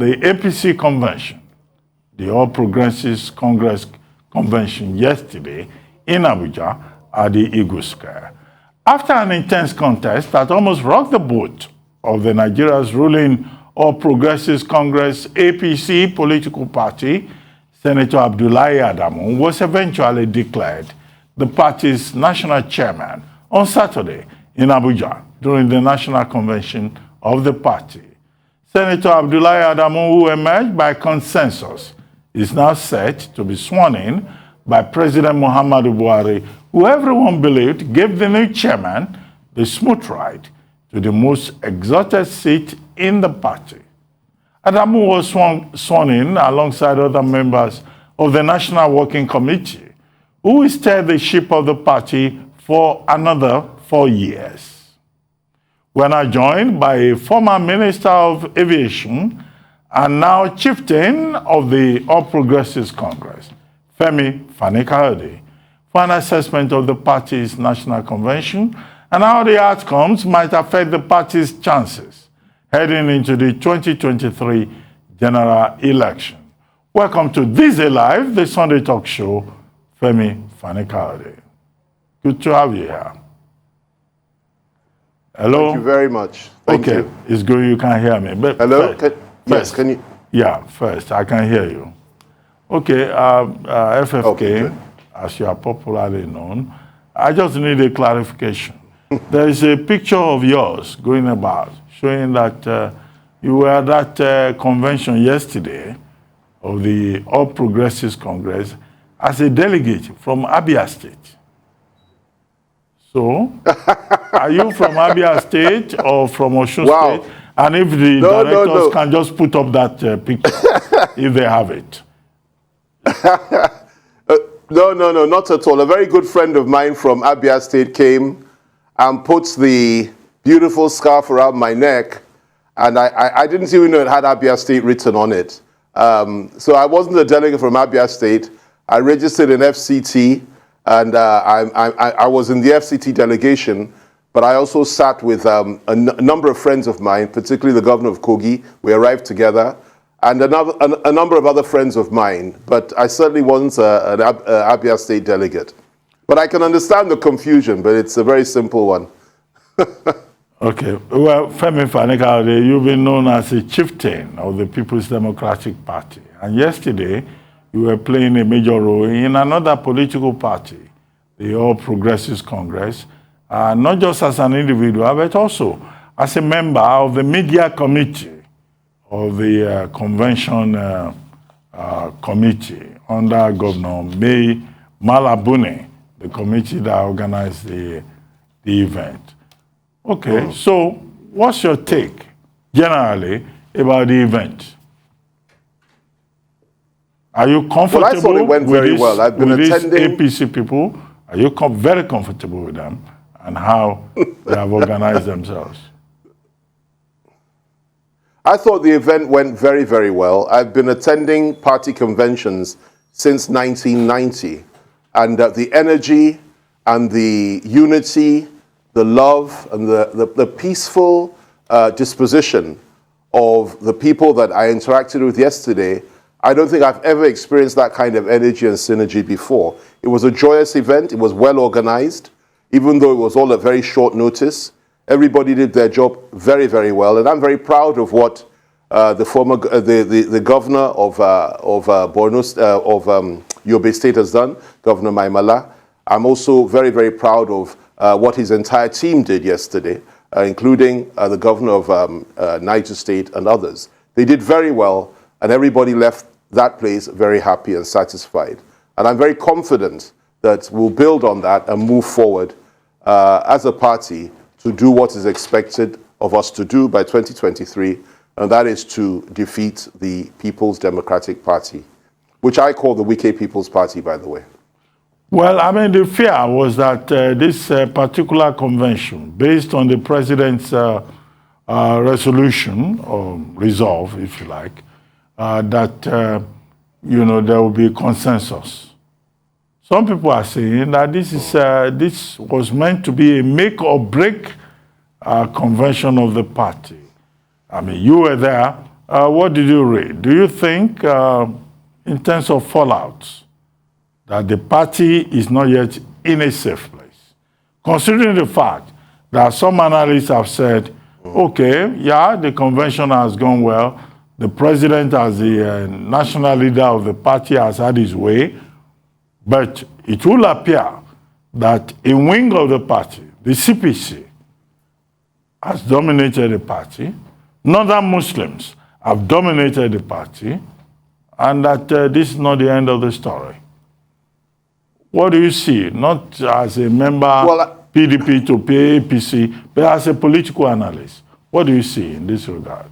the APC convention, the All Progressives Congress convention yesterday in Abuja at the Eagle Square. After an intense contest that almost rocked the boat of the Nigeria's ruling All Progressives Congress APC political party, Senator Abdullahi Adamu was eventually declared the party's national chairman on Saturday in Abuja during the national convention of the party. Senator Abdullahi Adamu, who emerged by consensus, is now set to be sworn in by President Muhammadu Buhari, who everyone believed gave the new chairman the smooth ride to the most exalted seat in the party. Adamu was sworn in alongside other members of the National Working Committee, who will steer the ship of the party for another 4 years. We're now joined by a former Minister of Aviation and now chieftain of the All Progressives Congress, Femi Fani-Kayode, for an assessment of the party's national convention and how the outcomes might affect the party's chances heading into the 2023 general election. Welcome to This Day Live, the Sunday talk show, Femi Fani-Kayode. Good to have you here. Hello? Thank you very much. Thank you. It's good you can hear me. But hello? Yes, can you? Yeah, first, I can hear you. Okay, FFK, Okay, as you are popularly known, I just need a clarification. There is a picture of yours going about showing that you were at that convention yesterday of the All Progressives Congress as a delegate from Abia State. So, are you from Abia State or from Osun State? And if the directors can just put up that picture, if they have it. No, not at all. A very good friend of mine from Abia State came and put the beautiful scarf around my neck, and I didn't even know it had Abia State written on it. So I wasn't a delegate from Abia State. I registered in FCT, and I was in the FCT delegation, but I also sat with a number of friends of mine, particularly the governor of Kogi. We arrived together, and a number of other friends of mine, but I certainly wasn't an Abia State delegate. But I can understand the confusion, but it's a very simple one. Okay. Well, Femi Fani-Kayode, you've been known as a chieftain of the People's Democratic Party. And yesterday, you were playing a major role in another political party, the All Progressives Congress, not just as an individual, but also as a member of the media committee of the convention committee under Governor May Malabune, the committee that organized the event. Okay, so what's your take generally about the event? Are you comfortable Well, I thought it went very well. I've been attending APC people. Are you very comfortable with them and how they have organized themselves? I thought the event went very, very well. I've been attending party conventions since 1990, and the energy and the unity, the love and the peaceful disposition of the people that I interacted with yesterday, I don't think I've ever experienced that kind of energy and synergy before. It was a joyous event. It was well organized, even though it was all at very short notice. Everybody did their job very, very well, and I'm very proud of what the governor of Yobe State has done, Governor Maimala. I'm also very, very proud of what his entire team did yesterday, including the governor of Niger State and others. They did very well, and everybody left that place very happy and satisfied. And I'm very confident that we'll build on that and move forward as a party to do what is expected of us to do by 2023, and that is to defeat the People's Democratic Party, which I call the Wike People's Party, by the way. Well, I mean, the fear was that this particular convention, based on the president's resolution, or resolve, if you like, that, there will be consensus. Some people are saying that this was meant to be a make or break convention of the party. I mean, you were there What did you read? Do you think, in terms of fallouts, that the party is not yet in a safe place? Considering the fact that some analysts have said, okay, yeah, the convention has gone well, the president as the national leader of the party has had his way, but it will appear that a wing of the party, the CPC, has dominated the party, Northern Muslims have dominated the party, and that this is not the end of the story. What do you see, not as a member PDP to APC, but as a political analyst? What do you see in this regard?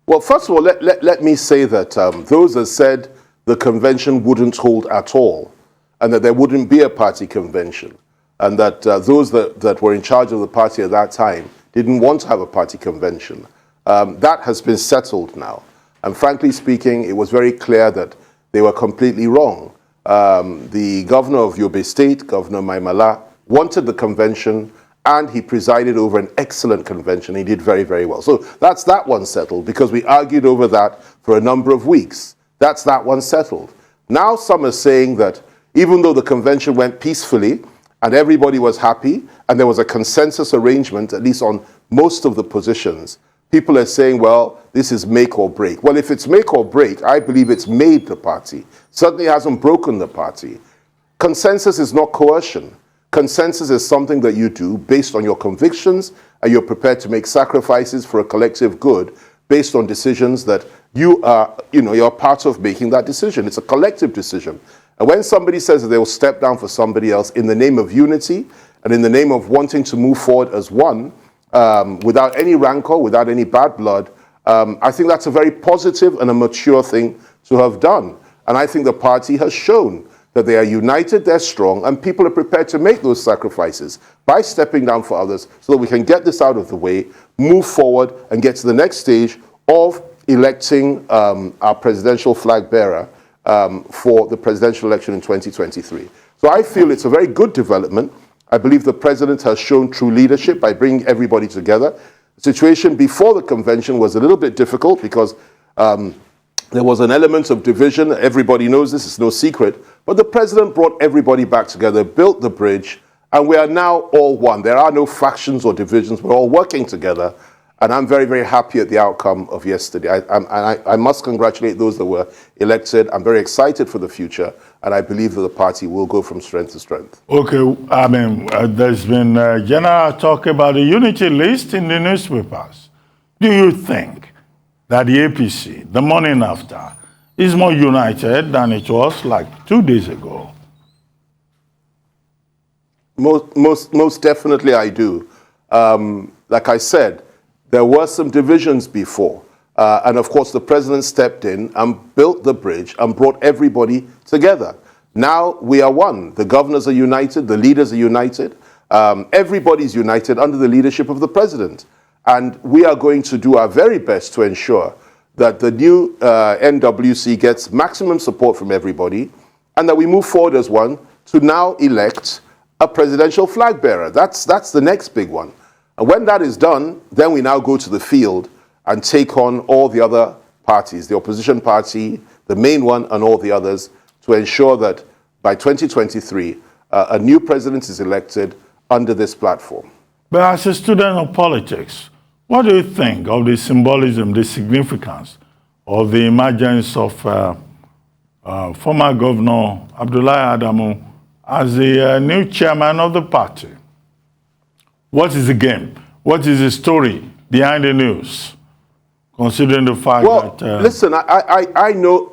Well, first of all, let me say that those that said the convention wouldn't hold at all, and that there wouldn't be a party convention, and that those that were in charge of the party at that time didn't want to have a party convention, that has been settled now. And frankly speaking, it was very clear that they were completely wrong. The governor of Yobe State, Governor Maimala, wanted the convention, and he presided over an excellent convention. He did very, very well. So that's that one settled, because we argued over that for a number of weeks. That's that one settled. Now some are saying that even though the convention went peacefully and everybody was happy and there was a consensus arrangement, at least on most of the positions, people are saying, well, this is make or break. Well, if it's make or break, I believe it's made the party. Certainly hasn't broken the party. Consensus is not coercion. Consensus is something that you do based on your convictions, and you're prepared to make sacrifices for a collective good based on decisions that you're part of making that decision. It's a collective decision. And when somebody says that they will step down for somebody else in the name of unity and in the name of wanting to move forward as one, without any rancor, without any bad blood, I think that's a very positive and a mature thing to have done. And I think the party has shown that they are united, they're strong, and people are prepared to make those sacrifices by stepping down for others so that we can get this out of the way, move forward, and get to the next stage of electing our presidential flag bearer for the presidential election in 2023. So I feel it's a very good development. I believe the president has shown true leadership by bringing everybody together. The situation before the convention was a little bit difficult because there was an element of division. Everybody knows this, it's no secret. But the president brought everybody back together, built the bridge, and we are now all one. There are no factions or divisions. We're all working together. And I'm very, very happy at the outcome of yesterday. I must congratulate those that were elected. I'm very excited for the future. And I believe that the party will go from strength to strength. Okay, I mean, there's been general talk about the unity list in the newspapers. Do you think that the APC, the morning after, is more united than it was like 2 days ago? Most definitely I do. Like I said, there were some divisions before. And of course, the president stepped in and built the bridge and brought everybody together. Now we are one. The governors are united, the leaders are united. Everybody's united under the leadership of the president. And we are going to do our very best to ensure that the new NWC gets maximum support from everybody, and that we move forward as one to now elect a presidential flag bearer. That's the next big one. And when that is done, then we now go to the field and take on all the other parties, the opposition party, the main one, and all the others, to ensure that by 2023, a new president is elected under this platform. But as a student of politics, what do you think of the symbolism, the significance of the emergence of former Governor Abdullahi Adamu as the new chairman of the party? What is the game? What is the story behind the news? Considering the fact that listen, I know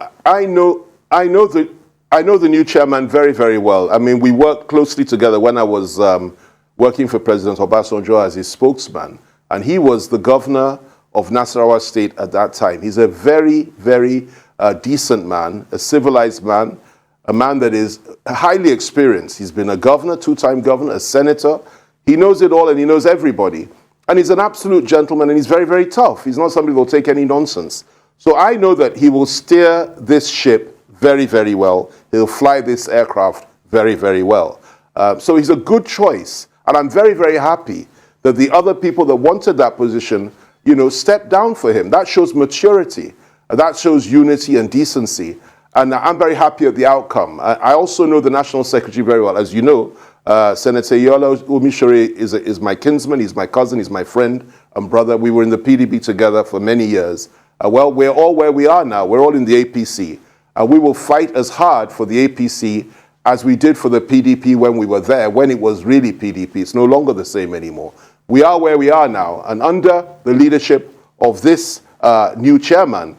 the new chairman very, very well. I mean, we worked closely together when I was working for President Obasanjo as his spokesman, and he was the governor of Nasarawa State at that time. He's a very, very decent man, a civilized man, a man that is highly experienced. He's been a governor, two-time governor, a senator. He knows it all and he knows everybody. And he's an absolute gentleman and he's very, very tough. He's not somebody who will take any nonsense. So I know that he will steer this ship very, very well. He'll fly this aircraft very, very well. So he's a good choice. And I'm very, very happy that the other people that wanted that position step down for him. That shows maturity. That shows unity and decency. And I'm very happy at the outcome. I also know the National Secretary very well. As you know, Senator Yola Omishore is my kinsman, he's my cousin, he's my friend and brother. We were in the PDP together for many years. Well, we're all where we are now. We're all in the APC. We will fight as hard for the APC as we did for the PDP when we were there, when it was really PDP. It's no longer the same anymore. We are where we are now. And under the leadership of this new chairman,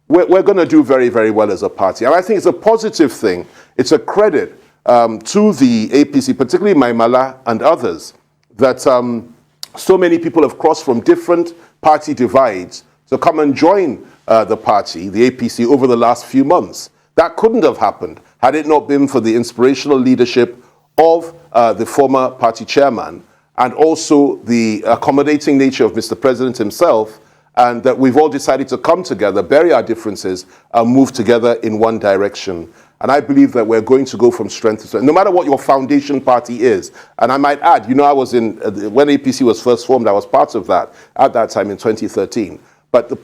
we're going to do very, very well as a party. And I think it's a positive thing. It's a credit to the APC, particularly Maimala and others, that so many people have crossed from different party divides to come and join the party, the APC, over the last few months. That couldn't have happened had it not been for the inspirational leadership of the former party chairman and also the accommodating nature of Mr. President himself, and that we've all decided to come together, bury our differences, and move together in one direction. And I believe that we're going to go from strength to strength, no matter what your foundation party is. And I might add, I was when APC was first formed, I was part of that at that time in 2013. But the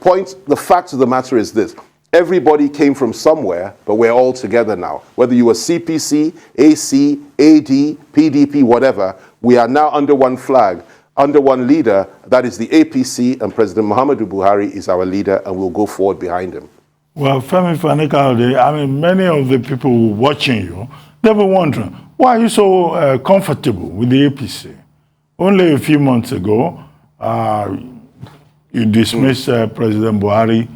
fact of the matter is this: everybody came from somewhere, but we're all together now. Whether you were CPC, AC, AD, PDP, whatever, we are now under one flag, under one leader. That is the APC, and President Muhammadu Buhari is our leader, and we'll go forward behind him. Well, Femi Fani-Kayode, many of the people watching you, they were wondering, why are you so comfortable with the APC? Only a few months ago, you dismissed President Buhari.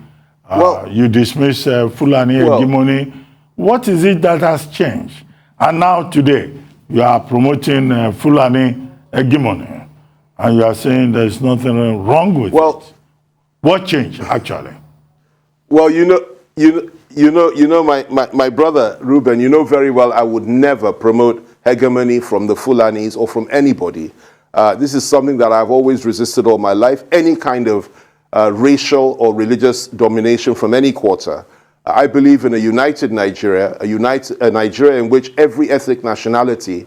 You dismiss Fulani hegemony. What is it that has changed? And now today, you are promoting Fulani hegemony, and you are saying there's nothing wrong with it. What changed, actually? Well, my brother Ruben, you know very well I would never promote hegemony from the Fulanis or from anybody. This is something that I've always resisted all my life. Any kind of racial or religious domination from any quarter. I believe in a united Nigeria, a Nigeria in which every ethnic nationality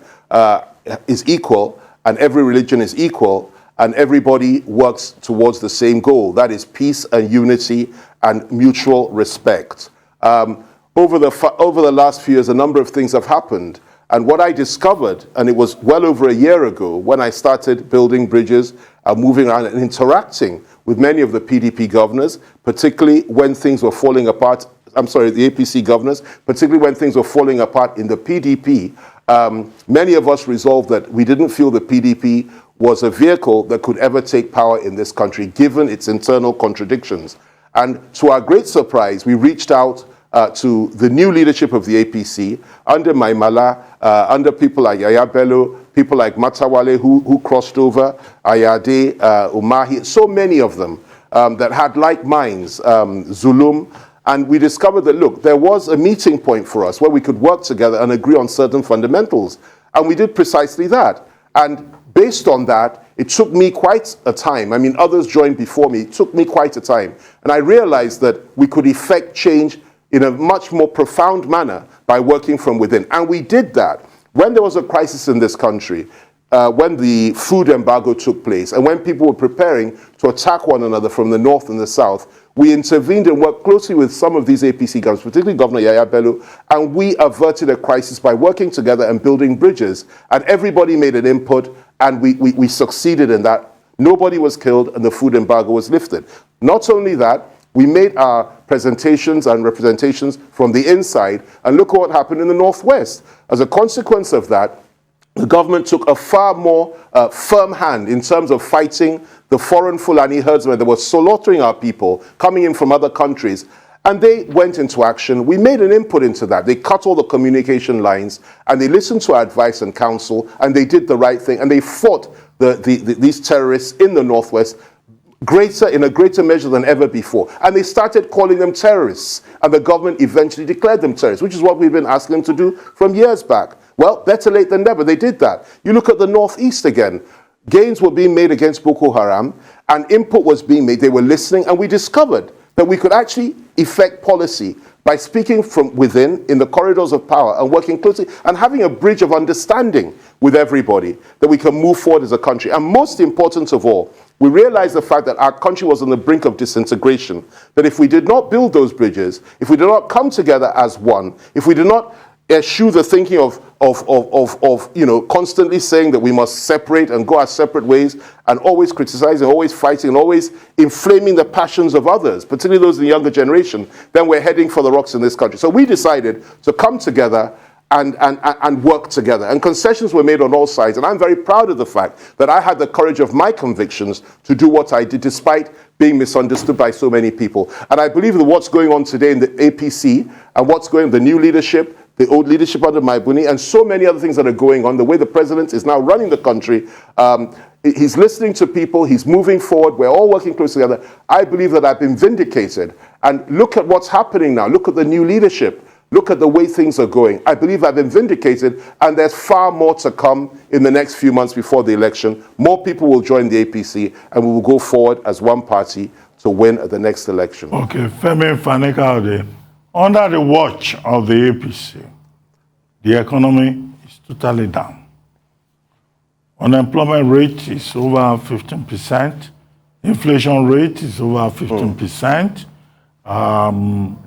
is equal and every religion is equal and everybody works towards the same goal. That is peace and unity and mutual respect. Over the last few years, a number of things have happened. And what I discovered, and it was well over a year ago, when I started building bridges, moving around and interacting with many of the PDP governors, particularly when things were falling apart, the APC governors, particularly when things were falling apart in the PDP, many of us resolved that we didn't feel the PDP was a vehicle that could ever take power in this country, given its internal contradictions. And to our great surprise, we reached out to the new leadership of the APC, under Maimala, under people like Yahaya Bello, people like Matawale who crossed over, Ayade, Umahi, so many of them that had like minds, Zulum, and we discovered that, look, there was a meeting point for us where we could work together and agree on certain fundamentals. And we did precisely that. And based on that, it took me quite a time. Others joined before me. It took me quite a time. And I realized that we could effect change in a much more profound manner by working from within. And we did that. When there was a crisis in this country, when the food embargo took place, and when people were preparing to attack one another from the north and the south, we intervened and worked closely with some of these APC governors, particularly Governor Yahaya Bello, and we averted a crisis by working together and building bridges. And everybody made an input, and we succeeded in that. Nobody was killed, and the food embargo was lifted. Not only that, we made our presentations and representations from the inside, and look at what happened in the Northwest. As a consequence of that, the government took a far more firm hand in terms of fighting the foreign Fulani herdsmen that were slaughtering our people, coming in from other countries. And they went into action. We made an input into that. They cut all the communication lines, and they listened to our advice and counsel, and they did the right thing, and they fought these terrorists in the Northwest in a greater measure than ever before. And they started calling them terrorists, and the government eventually declared them terrorists, which is what we've been asking them to do from years back. Well, better late than never. They did that. You look at the Northeast again. Gains were being made against Boko Haram, and input was being made. They were listening, and we discovered that we could actually effect policy by speaking from within in the corridors of power and working closely and having a bridge of understanding with everybody, that we can move forward as a country. And most important of all, we realized the fact that our country was on the brink of disintegration, that if we did not build those bridges, if we did not come together as one, if we did not eschew the thinking of constantly saying that we must separate and go our separate ways and always criticizing, always fighting, and always inflaming the passions of others, particularly those in the younger generation, then we're heading for the rocks in this country. So we decided to come together and work together. And concessions were made on all sides. And I'm very proud of the fact that I had the courage of my convictions to do what I did, despite being misunderstood by so many people. And I believe that what's going on today in the APC and what's going on, the new leadership, the old leadership under Maibuni, and so many other things that are going on, the way the president is now running the country, he's listening to people, he's moving forward, we're all working close together. I believe that I've been vindicated. And look at what's happening now. Look at the new leadership. Look at the way things are going. I believe I've been vindicated, and there's far more to come in the next few months before the election. More people will join the APC, and we will go forward as one party to win at the next election. Okay, Femi Fani-Kayode, under the watch of the APC, the economy is totally down. Unemployment rate is over 15%. Inflation rate is over 15%.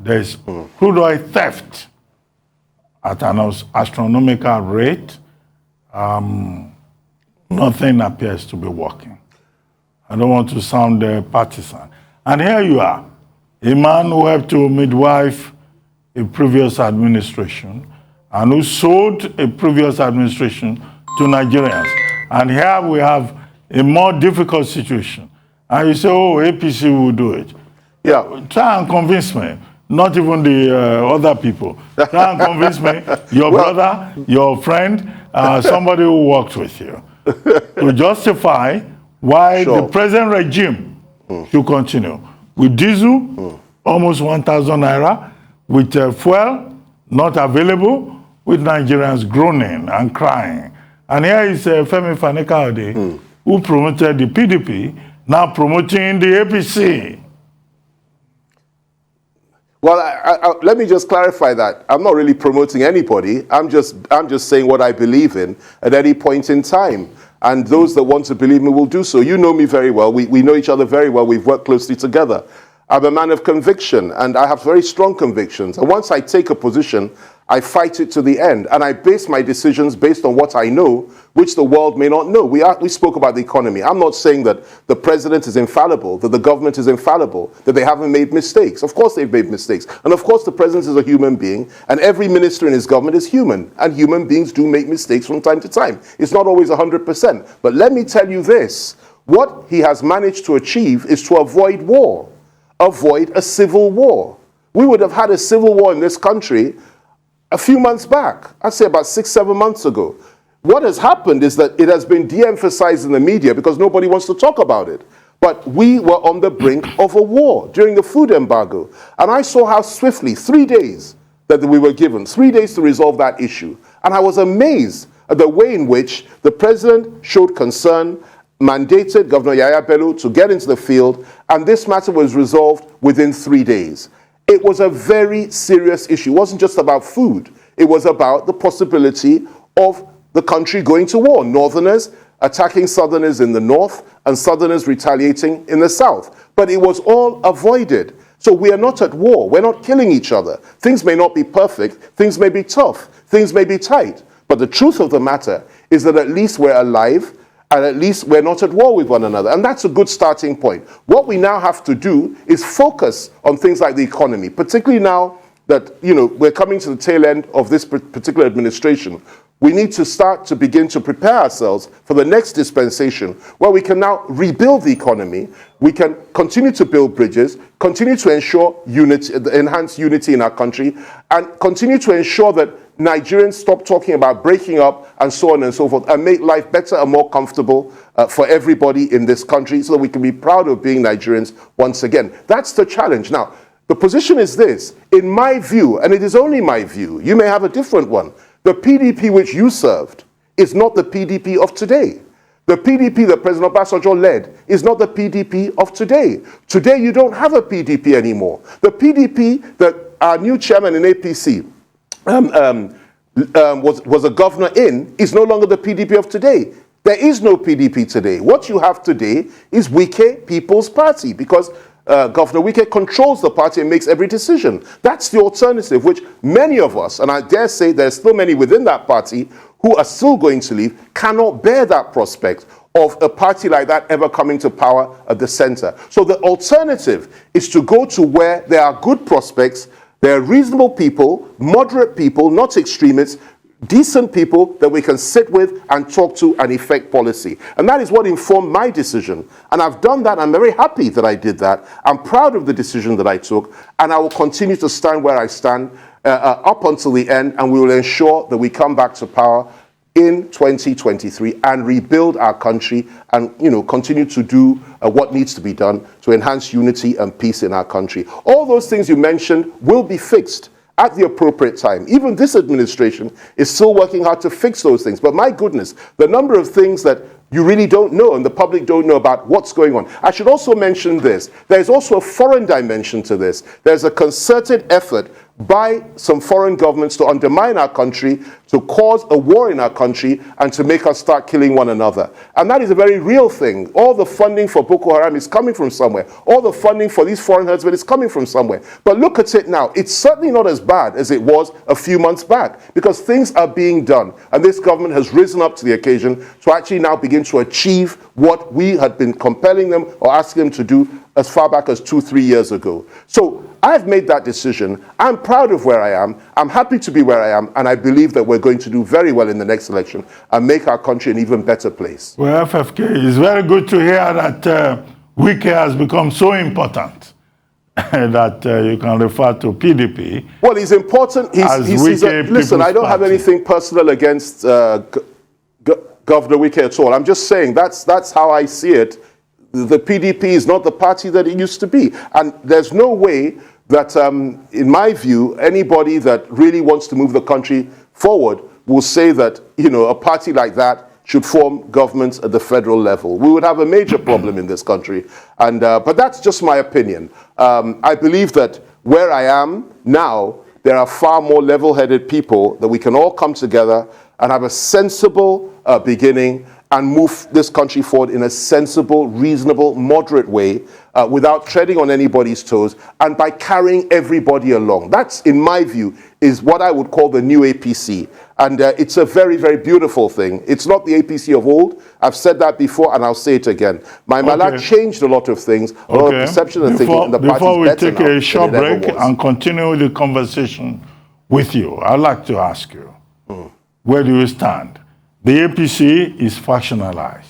There's crude oil theft at an astronomical rate. Nothing appears to be working. I don't want to sound partisan. And here you are, a man who helped to midwife a previous administration and who sold a previous administration to Nigerians. And here we have a more difficult situation. And you say, oh, APC will do it. Yeah. Try and convince me, not even the other people. Try and convince me, your brother, your friend, somebody who worked with you, to justify why the present regime should continue. With diesel, almost 1,000 naira, with fuel not available, with Nigerians groaning and crying. And here is Femi Fani-Kayode, who promoted the PDP, now promoting the APC. Well, let me just clarify that. I'm not really promoting anybody. I'm just saying what I believe in at any point in time. And those that want to believe me will do so. You know me very well. We know each other very well. We've worked closely together. I'm a man of conviction, and I have very strong convictions. And once I take a position, I fight it to the end. And I base my decisions based on what I know, which the world may not know. We spoke about the economy. I'm not saying that the president is infallible, that the government is infallible, that they haven't made mistakes. Of course they've made mistakes. And of course the president is a human being, and every minister in his government is human. And human beings do make mistakes from time to time. It's not always 100%. But let me tell you this. What he has managed to achieve is to avoid war. Avoid a civil war. We would have had a civil war in this country a few months back. I'd say about 6-7 months ago. What has happened is that it has been de-emphasized in the media because nobody wants to talk about it. But we were on the brink of a war during the food embargo. And I saw how swiftly, 3 days that we were given, 3 days to resolve that issue. And I was amazed at the way in which the president showed concern, mandated Governor Yahaya Bello to get into the field, and this matter was resolved within 3 days. It was a very serious issue. It wasn't just about food. It was about the possibility of the country going to war. Northerners attacking Southerners in the north and Southerners retaliating in the south. But it was all avoided. So we are not at war. We're not killing each other. Things may not be perfect. Things may be tough. Things may be tight. But the truth of the matter is that at least we're alive, and at least we're not at war with one another. And that's a good starting point. What we now have to do is focus on things like the economy, particularly now that, we're coming to the tail end of this particular administration. We need to start to begin to prepare ourselves for the next dispensation, where we can now rebuild the economy. We can continue to build bridges, continue to ensure unity, enhance unity in our country, and continue to ensure that Nigerians stop talking about breaking up and so on and so forth, and make life better and more comfortable for everybody in this country, so that we can be proud of being Nigerians once again. That's the challenge. Now, the position is this. In my view, and it is only my view, you may have a different one, the PDP which you served is not the PDP of today. The PDP that President Obasanjo led is not the PDP of today. Today, you don't have a PDP anymore. The PDP that our new chairman in APC was a governor in is no longer the PDP of today. There is no PDP today. What you have today is Wike People's Party, because Governor Wike controls the party and makes every decision. That's the alternative, which many of us, and I dare say there's still many within that party who are still going to leave, cannot bear that prospect of a party like that ever coming to power at the center. So the alternative is to go to where there are good prospects, there are reasonable people, moderate people, not extremists, decent people that we can sit with and talk to and effect policy. And that is what informed my decision. And I've done that. I'm very happy that I did that. I'm proud of the decision that I took. And I will continue to stand where I stand up until the end. And we will ensure that we come back to power in 2023 and rebuild our country and, continue to do what needs to be done to enhance unity and peace in our country. All those things you mentioned will be fixed at the appropriate time. Even this administration is still working hard to fix those things. But my goodness, the number of things that you really don't know and the public don't know about what's going on. I should also mention this. There's also a foreign dimension to this. There's a concerted effort by some foreign governments to undermine our country, to cause a war in our country, and to make us start killing one another. And that is a very real thing. All the funding for Boko Haram is coming from somewhere. All the funding for these foreign herdsmen is coming from somewhere. But look at it now. It's certainly not as bad as it was a few months back, because things are being done. And this government has risen up to the occasion to actually now begin to achieve what we had been compelling them or asking them to do as far back as 2-3 years ago. So I've made that decision. I'm proud of where I am. I'm happy to be where I am. And I believe that we're going to do very well in the next election and make our country an even better place. Well, FFK, it's very good to hear that Wike has become so important that you can refer to PDP. Well, he's important. Listen, I don't have anything personal against Governor Wike at all. I'm just saying that's how I see it. The PDP is not the party that it used to be. And there's no way that, in my view, anybody that really wants to move the country forward will say that, a party like that should form governments at the federal level. We would have a major problem in this country. And but that's just my opinion. I believe that where I am now, there are far more level-headed people that we can all come together and have a sensible beginning and move this country forward in a sensible, reasonable, moderate way without treading on anybody's toes and by carrying everybody along. That's, in my view, is what I would call the new APC. And it's a very, very beautiful thing. It's not the APC of old. I've said that before and I'll say it again. My Mala changed a lot of things, a lot of perception and thinking, and the party's before we better take now a short than it break ever was. and continue the conversation with you, I'd like to ask you, where do you stand? The APC is factionalized.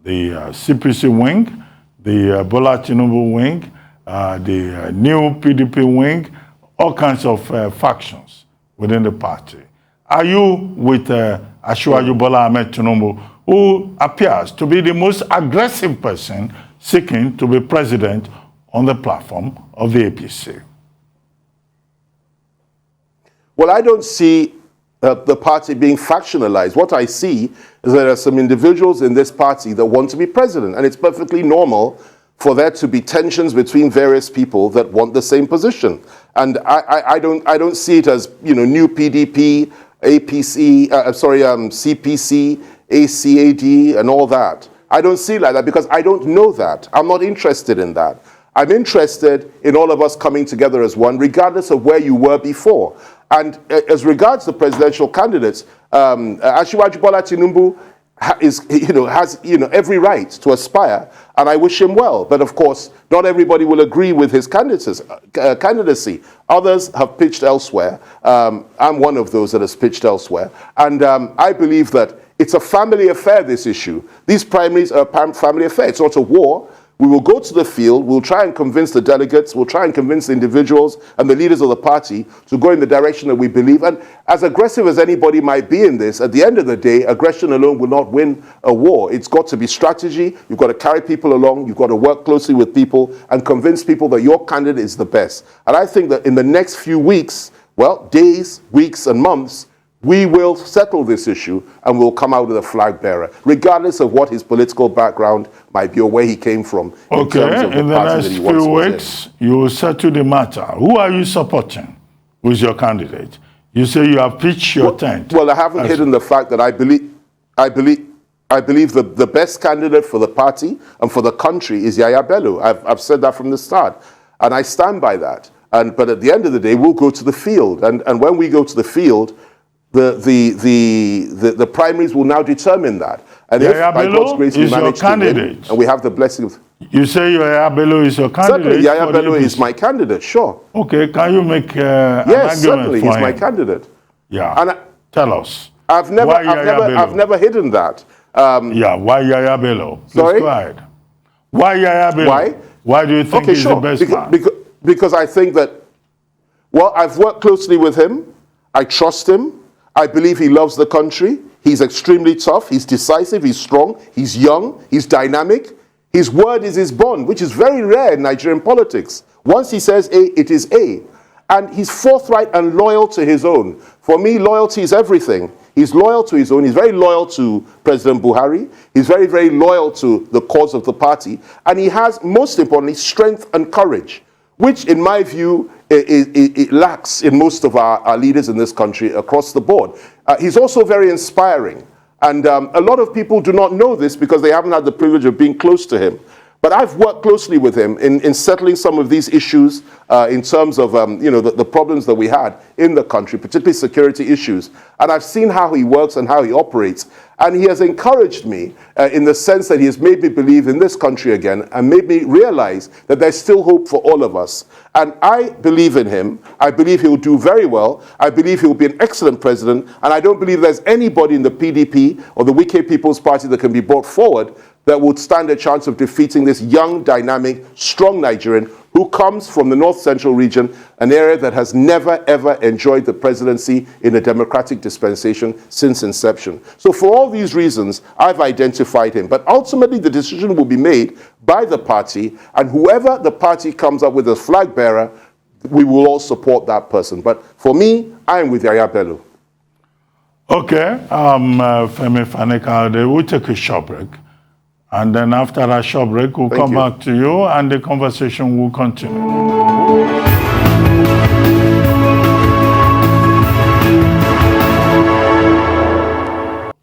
The CPC wing, the Bola Tinubu wing, the new PDP wing, all kinds of factions within the party. Are you with Asiwaju Bola Ahmed Tinubu, who appears to be the most aggressive person seeking to be president on the platform of the APC? Well, I don't see the party being factionalized. What I see is that there are some individuals in this party that want to be president, and it's perfectly normal for there to be tensions between various people that want the same position. And I don't see it as new PDP, APC, CPC, ACAD, and all that. I don't see it like that because I don't know that. I'm not interested in that. I'm interested in all of us coming together as one, regardless of where you were before. And as regards the presidential candidates, Asiwaju Bola Tinubu has every right to aspire, and I wish him well. But of course, not everybody will agree with his candidacy. Others have pitched elsewhere. I'm one of those that has pitched elsewhere, and I believe that it's a family affair. This issue, these primaries are a family affair. It's not a war. We will go to the field, we'll try and convince the delegates, we'll try and convince the individuals and the leaders of the party to go in the direction that we believe. And as aggressive as anybody might be in this, at the end of the day, aggression alone will not win a war. It's got to be strategy, you've got to carry people along, you've got to work closely with people and convince people that your candidate is the best. And I think that in the next few weeks, well, days, weeks and months, we will settle this issue and we'll come out with a flag bearer, regardless of what his political background might be or where he came from. Okay, in the next few weeks, you will settle the matter. Who are you supporting? Who's your candidate? You say you have pitched your tent. Well, I haven't hidden the fact that I believe the best candidate for the party and for the country is Yahaya Bello. I've said that from the start, and I stand by that. But at the end of the day, we'll go to the field, and when we go to the field, the primaries will now determine that. And if by God's grace we manage to win, and we have the blessing of... You say Yahaya Bello is your candidate? Certainly, Yahaya Bello is my candidate, sure. Okay, can you make an argument yes, certainly, for he's him? my candidate. Yeah, and tell us. I've never hidden that. Yeah, why Yahaya Bello? Please sorry? Go ahead. Why Yahaya Bello? Why? Why do you think he's the best man? Because I think that, well, I've worked closely with him. I trust him. I believe he loves the country. He's extremely tough. He's decisive. He's strong. He's young. He's dynamic. His word is his bond, which is very rare in Nigerian politics. Once he says A, it is A. And he's forthright and loyal to his own. For me, loyalty is everything. He's loyal to his own. He's very loyal to President Buhari. He's very, very loyal to the cause of the party. And he has, most importantly, strength and courage, which, in my view, it lacks in most of our leaders in this country across the board. He's also very inspiring. And a lot of people do not know this because they haven't had the privilege of being close to him. But I've worked closely with him in settling some of these issues in terms of the problems that we had in the country, particularly security issues. And I've seen how he works and how he operates. And he has encouraged me in the sense that he has made me believe in this country again and made me realize that there's still hope for all of us. And I believe in him. I believe he'll do very well. I believe he'll be an excellent president. And I don't believe there's anybody in the PDP or the Wike People's Party that can be brought forward that would stand a chance of defeating this young, dynamic, strong Nigerian who comes from the North Central region, an area that has never, ever enjoyed the presidency in a democratic dispensation since inception. So for all these reasons, I've identified him. But ultimately, the decision will be made by the party, and whoever the party comes up with as flag bearer, we will all support that person. But for me, I am with Yahaya Bello. Okay, Femi Fani-Kayode, we'll take a short break. And then after that short break, we'll come back to you and the conversation will continue.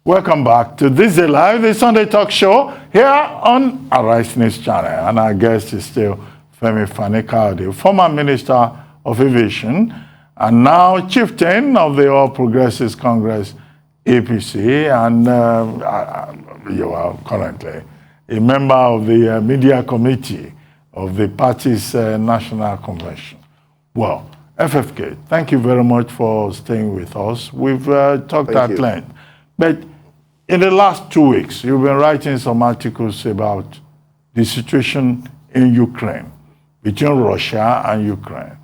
Welcome back to This Day Live, the Sunday talk show here on Arise News Channel. And our guest is still Femi Fani-Kayode, former Minister of Aviation and now chieftain of the All Progressives Congress, APC, and you are currently a member of the media committee of the party's national convention. Well, FFK, thank you very much for staying with us. We've talked at length. But in the last 2 weeks, you've been writing some articles about the situation in Ukraine, between Russia and Ukraine.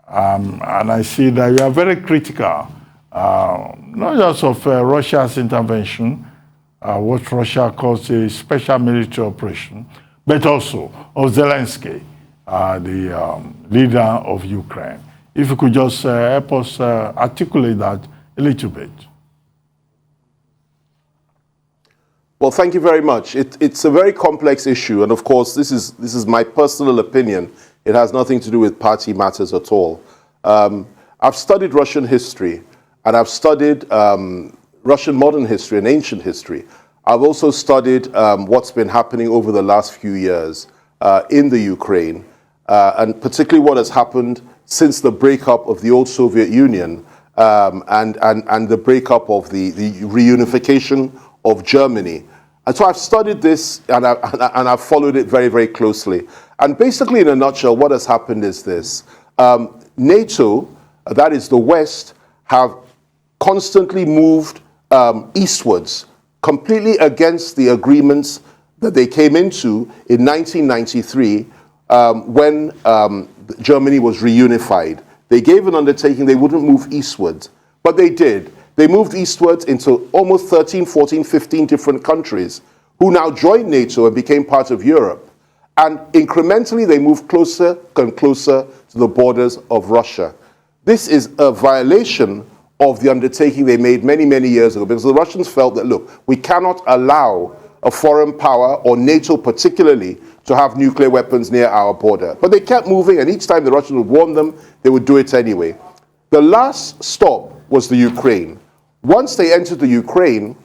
And I see that you are very critical, not just of Russia's intervention, what Russia calls a special military operation, but also of Zelensky, the leader of Ukraine. If you could just help us articulate that a little bit. Well, thank you very much. It's a very complex issue, and of course, this is my personal opinion. It has nothing to do with party matters at all. I've studied Russian history, and I've studied Russian modern history and ancient history. I've also studied what's been happening over the last few years in the Ukraine, and particularly what has happened since the breakup of the old Soviet Union and the breakup of the reunification of Germany. And so I've studied this and I've followed it very, very closely. And basically, in a nutshell, what has happened is this. NATO, that is the West, have constantly moved eastwards, completely against the agreements that they came into in 1993 when Germany was reunified. They gave an undertaking they wouldn't move eastwards, but they did. They moved eastwards into almost 13, 14, 15 different countries who now joined NATO and became part of Europe. And incrementally, they moved closer and closer to the borders of Russia. This is a violation of the undertaking they made many, many years ago, because the Russians felt that, look, we cannot allow a foreign power, or NATO particularly, to have nuclear weapons near our border. But they kept moving, and each time the Russians would warn them, they would do it anyway. The last stop was the Ukraine. Once they entered the Ukraine,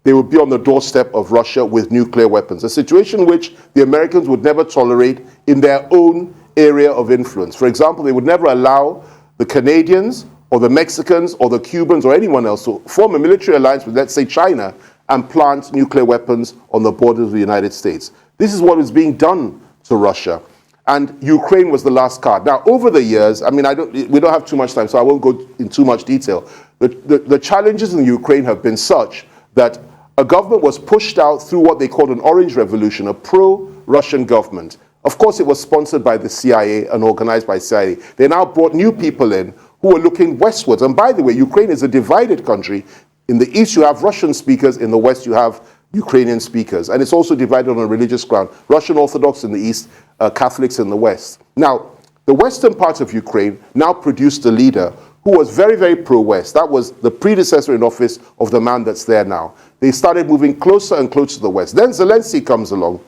they would be on the doorstep of Russia with nuclear weapons, a situation which the Americans would never tolerate in their own area of influence. For example, they would never allow the Canadians or the Mexicans or the Cubans or anyone else to form a military alliance with, let's say, China and plant nuclear weapons on the borders of the United States. This is what is being done to Russia. And Ukraine was the last card. Now, over the years, I mean, we don't have too much time, so I won't go in too much detail. The challenges in Ukraine have been such that a government was pushed out through what they called an Orange Revolution, a pro-Russian government. Of course, it was sponsored by the CIA and organized by CIA. They now brought new people in who were looking westwards. And by the way, Ukraine is a divided country. In the east, you have Russian speakers. In the west, you have Ukrainian speakers. And it's also divided on a religious ground. Russian Orthodox in the east, Catholics in the west. Now, the western part of Ukraine now produced a leader who was very, very pro-West. That was the predecessor in office of the man that's there now. They started moving closer and closer to the west. Then Zelensky comes along.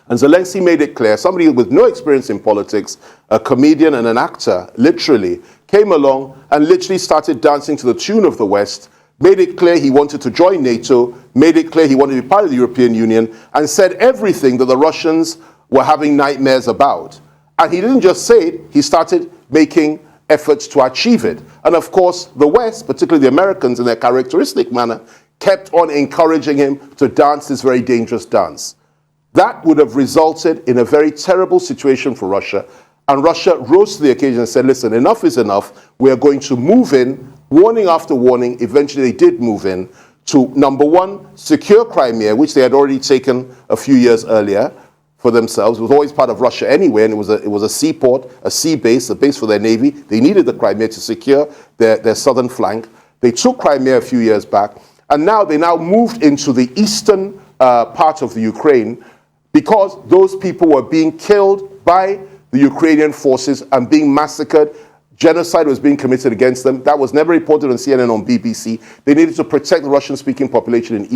And Zelensky made it clear, somebody with no experience in politics, a comedian and an actor, literally, came along and literally started dancing to the tune of the West, made it clear he wanted to join NATO, made it clear he wanted to be part of the European Union, and said everything that the Russians were having nightmares about. And he didn't just say it, he started making efforts to achieve it. And of course, the West, particularly the Americans in their characteristic manner, kept on encouraging him to dance this very dangerous dance. That would have resulted in a very terrible situation for Russia. And Russia rose to the occasion and said, listen, enough is enough. We are going to move in, warning after warning. Eventually they did move in to, number one, secure Crimea, which they had already taken a few years earlier for themselves. It was always part of Russia anyway, and it was a seaport, a sea base, a base for their navy. They needed the Crimea to secure their southern flank. They took Crimea a few years back, and now they moved into the eastern part of the Ukraine, because those people were being killed by the Ukrainian forces and being massacred. Genocide was being committed against them. That was never reported on CNN, on BBC. They needed to protect the Russian-speaking population in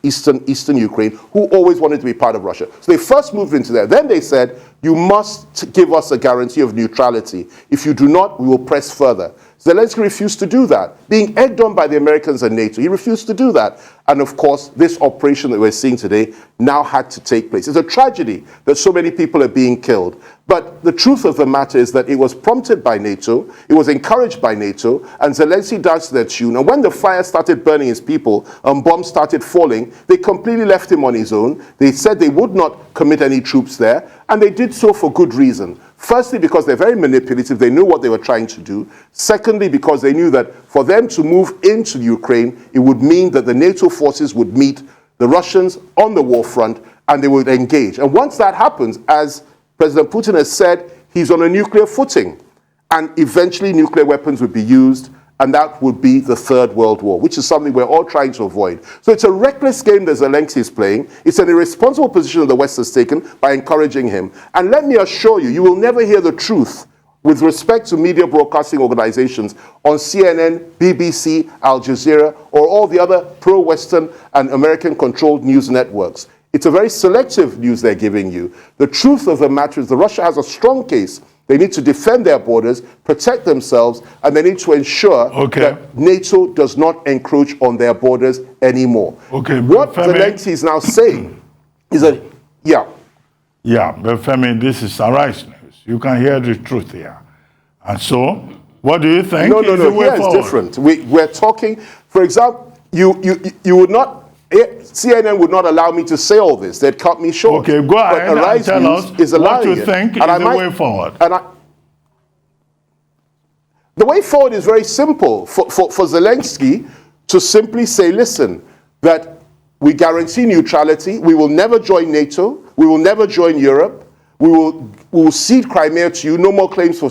eastern Ukraine, who always wanted to be part of Russia. So they first moved into there. Then they said, you must give us a guarantee of neutrality. If you do not, we will press further. Zelensky refused to do that. Being egged on by the Americans and NATO, he refused to do that. And of course, this operation that we're seeing today now had to take place. It's a tragedy that so many people are being killed. But the truth of the matter is that it was prompted by NATO, it was encouraged by NATO, and Zelensky danced to their tune. And when the fire started burning his people and bombs started falling, they completely left him on his own. They said they would not commit any troops there, and they did so for good reason. Firstly, because they're very manipulative, they knew what they were trying to do. Secondly, because they knew that for them to move into Ukraine, it would mean that the NATO forces would meet the Russians on the war front, and they would engage. And once that happens, as President Putin has said, he's on a nuclear footing. And eventually nuclear weapons would be used, and that would be the Third World War, which is something we're all trying to avoid. So it's a reckless game that Zelensky is playing. It's an irresponsible position that the West has taken by encouraging him. And let me assure you, you will never hear the truth with respect to media broadcasting organizations on CNN, BBC, Al Jazeera, or all the other pro-Western and American-controlled news networks. It's a very selective news they're giving you. The truth of the matter is that Russia has a strong case. They need to defend their borders, protect themselves, and they need to ensure that NATO does not encroach on their borders anymore. What Zelensky is now saying is that, Yeah, but Femi, this is Sunrise News. You can hear the truth here. And so, what do you think? No, here it's different. We're talking, for example, you would not, CNN would not allow me to say all this. They'd cut me short. Okay, go ahead and tell us what you think is the way forward. The way forward is very simple for Zelensky to simply say, listen, that we guarantee neutrality, we will never join NATO, we will never join Europe, we will cede Crimea to you, no more claims for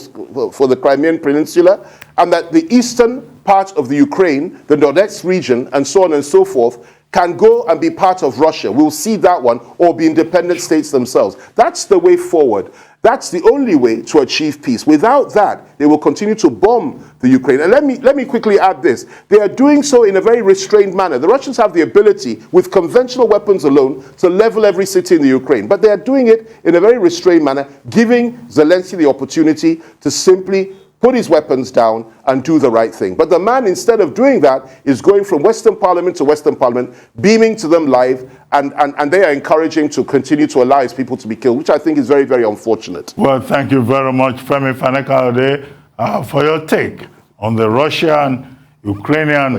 the Crimean Peninsula, and that the eastern part of the Ukraine, the Donetsk region, and so on and so forth, can go and be part of Russia. We'll see that one, or be independent states themselves. That's the way forward. That's the only way to achieve peace. Without that, they will continue to bomb the Ukraine. And let me quickly add this. They are doing so in a very restrained manner. The Russians have the ability, with conventional weapons alone, to level every city in the Ukraine. But they are doing it in a very restrained manner, giving Zelensky the opportunity to simply put his weapons down and do the right thing. But the man, instead of doing that, is going from Western Parliament to Western Parliament, beaming to them live, and they are encouraging to continue to allow his people to be killed, which I think is very, very unfortunate. Well, thank you very much, Femi Fani-Kayode, for your take on the Russian-Ukrainian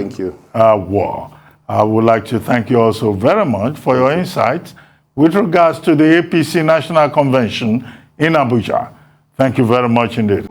war. I would like to thank you also very much for your insights with regards to the APC National Convention in Abuja. Thank you very much indeed.